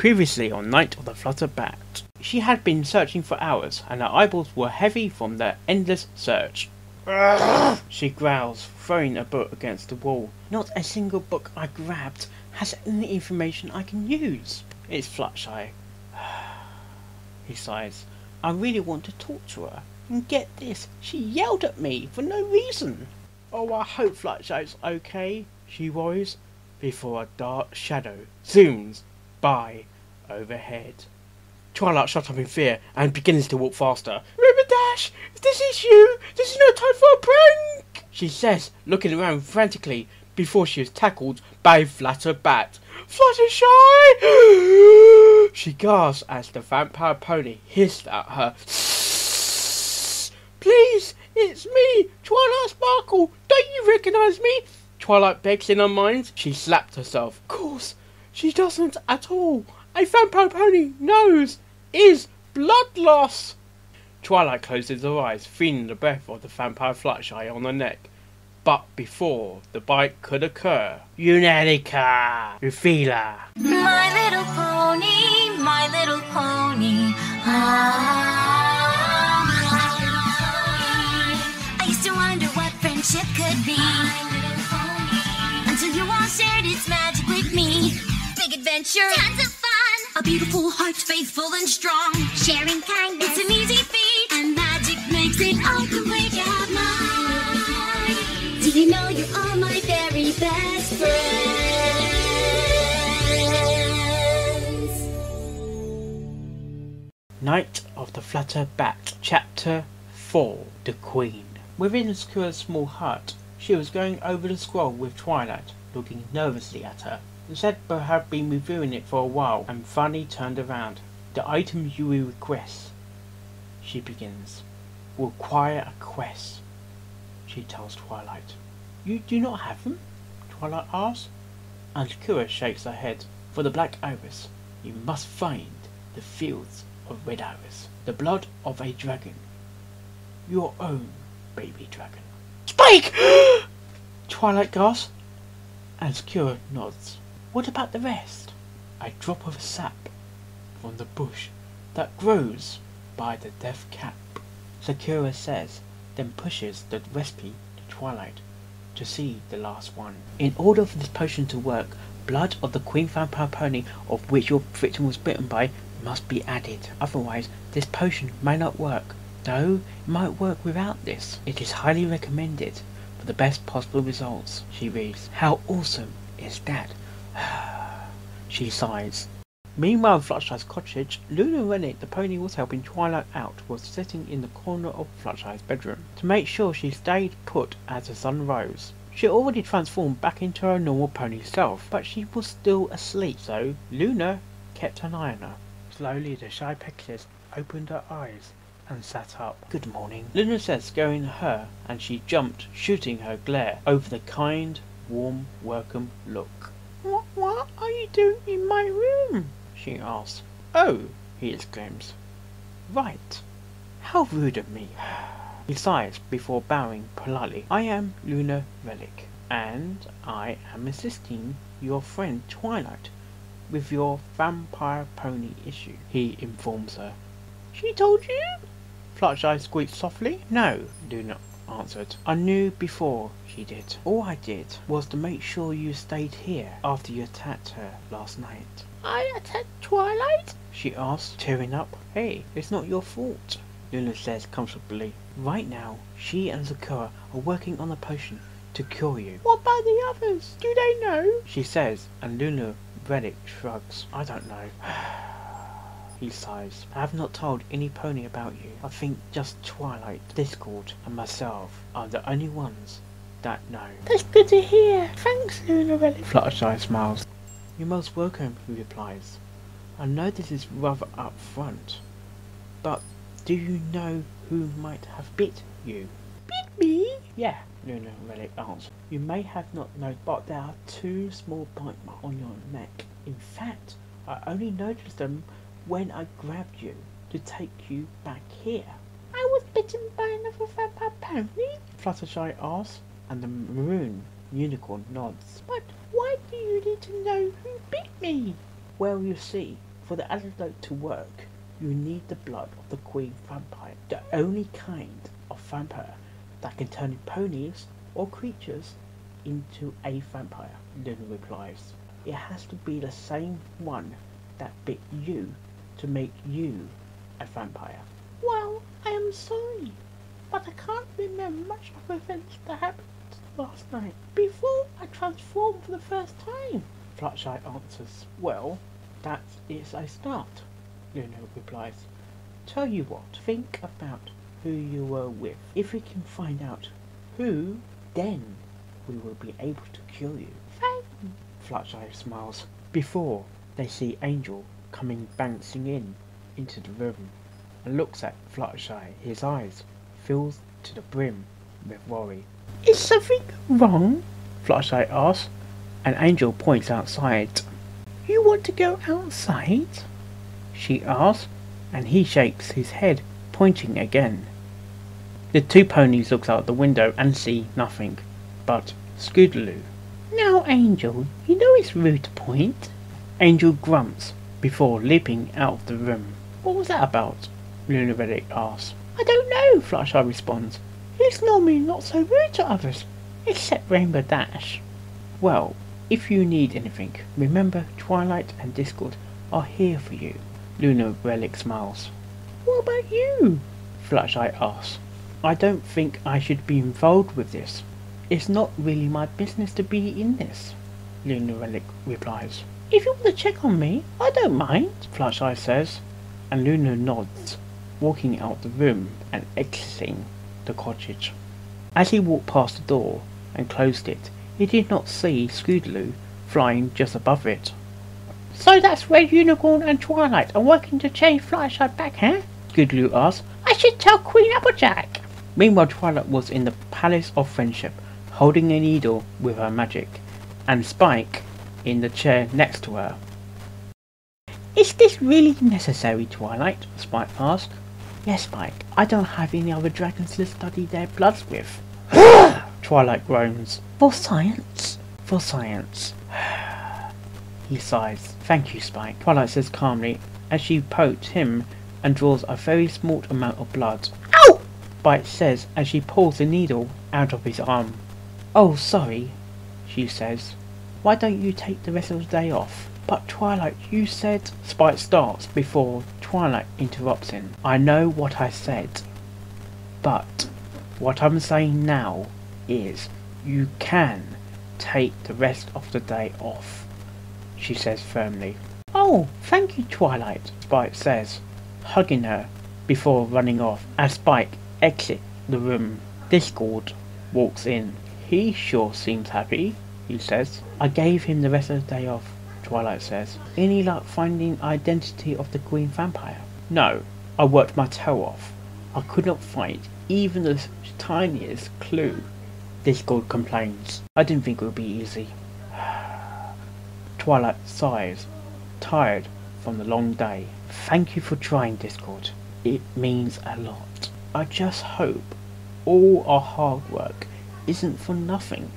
Previously on Night of the Flutterbat. She had been searching for hours, and her eyeballs were heavy from the endless search. She growls, throwing a book against the wall. Not a single book I grabbed has any information I can use. It's Fluttershy. He sighs. I really want to talk to her. And get this, she yelled at me for no reason. Oh, I hope Fluttershy's okay, she worries, before a dark shadow zooms by overhead. Twilight shuts up in fear and begins to walk faster. Rubberdash, if this is you, this is no time for a prank, she says, looking around frantically before she is tackled by Flutterbat. Fluttershy! She gasps as the vampire pony hisses at her. Please, it's me, Twilight Sparkle. Don't you recognise me? Twilight begs in her mind. She slapped herself. Of course, she doesn't at all. A vampire pony knows is blood loss. Twilight closes her eyes, feeling the breath of the vampire Fluttershy on her neck. But before the bite could occur, Unanica, Rufila. My little pony, my little pony. I used to wonder what friendship could be, until you all shared its magic with me. Big adventure, tons of fun, a beautiful heart, faithful and strong. Sharing kindness, it's an easy feat, and magic makes it all complete. You have mine. Do you know you are my very best friends? Night of the Flutterbat, Chapter 4, The Queen. Within Sakura's small hut, she was going over the scroll with Twilight, looking nervously at her. Zedba had been reviewing it for a while and finally turned around. The items you will request, she begins, will require a quest, she tells Twilight. You do not have them? Twilight asks, and Sakura shakes her head. For the black iris, you must find the fields of red iris, the blood of a dragon, your own baby dragon. Spike! Twilight gasps, and Sakura nods. What about the rest? A drop of sap from the bush that grows by the death cap, Sakura says, then pushes the recipe to Twilight to see the last one. In order for this potion to work, blood of the queen vampire pony of which your victim was bitten by must be added. Otherwise, this potion may not work. Though it might work without this. It is highly recommended for the best possible results, she reads. How awesome is that? She sighs. Meanwhile, Fluttershy's cottage, Luna Rennet, the pony was helping Twilight out, was sitting in the corner of Fluttershy's bedroom to make sure she stayed put as the sun rose. She had already transformed back into her normal pony self, but she was still asleep, so Luna kept an eye on her. Slowly the shy Pegasus opened her eyes and sat up. Good morning, Luna says, scaring her, and she jumped, shooting her glare over the kind, warm, welcome look. What are you doing in my room? She asks. Oh, he exclaims. Right. How rude of me. He sighs before bowing politely. I am Luna Relic, and I am assisting your friend Twilight with your vampire pony issue, he informs her. She told you? Fluttershy squeaked softly. No, Luna answered. I knew before she did. All I did was to make sure you stayed here after you attacked her last night. I attacked Twilight? She asked, tearing up. Hey, it's not your fault, Luna says comfortably. Right now, she and Sakura are working on a potion to cure you. What about the others? Do they know? She says, and Luna Relic shrugs. I don't know. He sighs. I have not told any pony about you. I think just Twilight, Discord, and myself are the only ones that know. That's good to hear. Thanks, Luna Relic. Fluttershy smiles. You're most welcome, he replies. I know this is rather upfront, but do you know who might have bit you? Bit me? Yeah, Luna Relic answered. You may have not known, but there are 2 small bite marks on your neck. In fact, I only noticed them when I grabbed you to take you back here. I was bitten by another vampire pony? Fluttershy asks, and the maroon unicorn nods. But why do you need to know who bit me? Well, you see, For the antidote to work, you need the blood of the queen vampire, the only kind of vampire that can turn ponies or creatures into a vampire, Luna replies. It has to be the same one that bit you to make you a vampire. Well, I am sorry, but I can't remember much of the events that happened last night before I transformed for the first time, Fluttershy answers. Well, that is a start, Luna replies. Tell you what, think about who you were with. If we can find out who, then we will be able to cure you. Fine, Fluttershy smiles, before they see Angel coming bouncing into the room and looks at Fluttershy. His eyes fills to the brim with worry. Is something wrong? Fluttershy asks, and Angel points outside. You want to go outside? She asks, and he shakes his head, pointing again. The two ponies look out the window and see nothing but Scootaloo. Now, Angel, you know it's rude to point. Angel grunts before leaping out of the room. What was that about? Luna Relic asks. I don't know, Fluttershy responds. He's normally not so rude to others, except Rainbow Dash. Well, if you need anything, remember Twilight and Discord are here for you. Luna Relic smiles. What about you? Fluttershy asks. I don't think I should be involved with this. It's not really my business to be in this, Luna Relic replies. If you want to check on me, I don't mind, Fluttershy says, and Luna nods, walking out the room and exiting the cottage. As he walked past the door and closed it, he did not see Scootaloo flying just above it. So that's Red Unicorn and Twilight are working to change Fluttershy back, huh? Scootaloo asked. I should tell Queen Applejack. Meanwhile, Twilight was in the Palace of Friendship, holding a needle with her magic, and Spike in the chair next to her. Is this really necessary, Twilight? Spike asked. Yes, Spike. I don't have any other dragons to study their bloods with. Twilight groans. For science? For science. He sighs. Thank you, Spike, Twilight says calmly as she pokes him and draws a very small amount of blood. Ow! Spike says as she pulls the needle out of his arm. Oh, sorry, she says. Why don't you take the rest of the day off? But Twilight, you said... Spike starts before Twilight interrupts him. I know what I said, but what I'm saying now is you can take the rest of the day off, she says firmly. Oh, thank you, Twilight, Spike says, hugging her before running off. As Spike exits the room, Discord walks in. He sure seems happy, he says. I gave him the rest of the day off, Twilight says. Any luck finding identity of the Queen Vampire? No, I worked my tail off. I could not find even the tiniest clue. Discord complains. I didn't think it would be easy. Twilight sighs, tired from the long day. Thank you for trying, Discord. It means a lot. I just hope all our hard work isn't for nothing.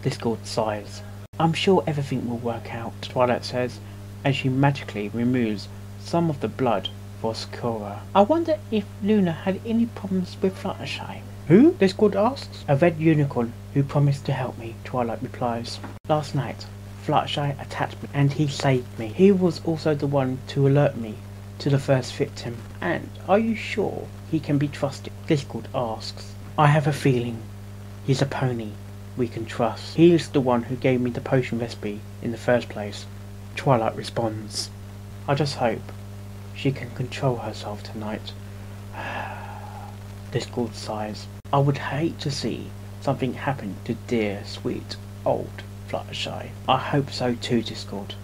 Discord sighs. I'm sure everything will work out, Twilight says, as she magically removes some of the blood for Sakura. I wonder if Luna had any problems with Fluttershy. Who? Discord asks. A red unicorn who promised to help me, Twilight replies. Last night, Fluttershy attacked me and he saved me. He was also the one to alert me to the first victim. And are you sure he can be trusted? Discord asks. I have a feeling he's a pony we can trust. He is the one who gave me the potion recipe in the first place, Twilight responds. I just hope she can control herself tonight. Discord sighs. I would hate to see something happen to dear, sweet, old Fluttershy. I hope so too, Discord.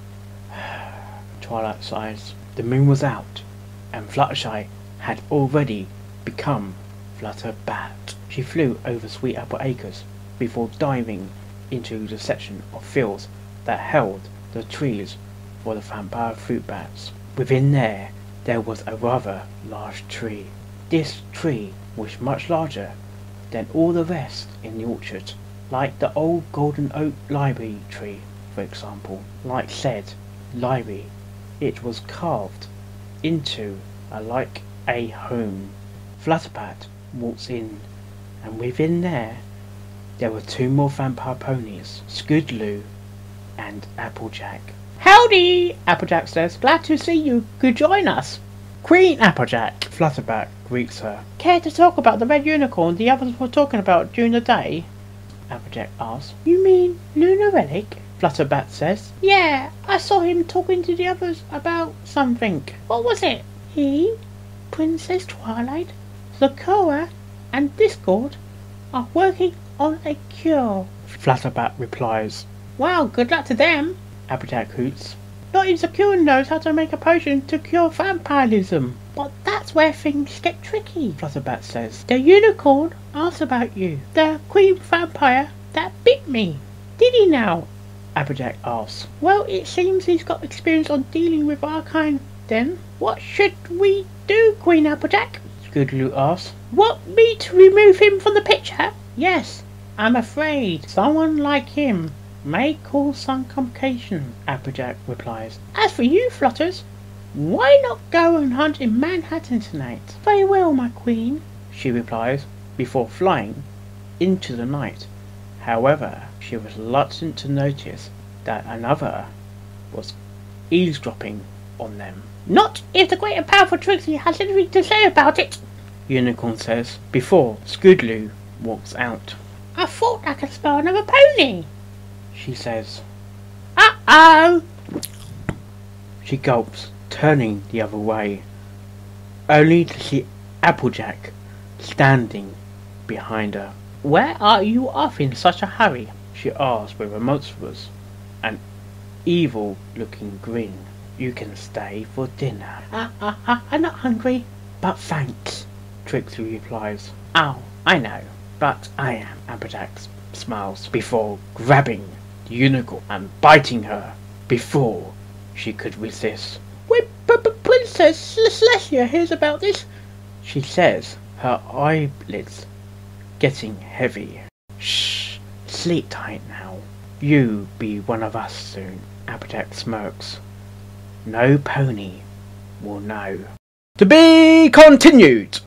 Twilight sighs. The moon was out, and Fluttershy had already become Flutterbat. She flew over Sweet Apple Acres before diving into the section of fields that held the trees for the vampire fruit bats. Within there was a rather large tree. This tree was much larger than all the rest in the orchard, like the old golden oak library tree, for example. Like said, library. It was carved into like a home. Flutterbat walks in, and within there were two more vampire ponies, Scoodloo and Applejack. "Howdy," Applejack says. "Glad to see you could join us." "Queen Applejack," Flutterbat greets her. "Care to talk about the red unicorn the others were talking about during the day?" Applejack asks. "You mean Lunar Relic?" Flutterbat says. "Yeah, I saw him talking to the others about something." "What was it?" "He, Princess Twilight, Sakura, and Discord are working on a cure," Flutterbat replies. "Well, good luck to them," Applejack hoots. "Not even Sakura knows how to make a potion to cure vampirism." "But that's where things get tricky," Flutterbat says. "The unicorn asked about you, the queen vampire that bit me." "Did he now?" Applejack asks. "Well, it seems he's got experience on dealing with our kind then." "What should we do, Queen Applejack?" Scoodloo asks. "Want me to remove him from the picture?" "Yes, I'm afraid someone like him may cause some complication," Applejack replies. "As for you, Flutters, why not go and hunt in Manhattan tonight?" "Very well, my queen," she replies, before flying into the night. However, she was reluctant to notice that another was eavesdropping on them. "Not if the great and powerful Trixie has anything to say about it," Unicorn says, before Scoodloo walks out. "I thought I could smell another pony," she says. "Uh-oh!" She gulps, turning the other way, only to see Applejack standing behind her. "Where are you off in such a hurry?" she asks with a monstrous and evil-looking grin. "You can stay for dinner." I'm not hungry." "But thanks," Trixie replies. "Oh, I know, but I am." Applejack smiles before grabbing the unicorn and biting her before she could resist. "When Princess Celestia hears about this," she says, her eyelids getting heavy. "Shh, sleep tight now. You be one of us soon." Applejack smirks. "No pony will know." To be continued!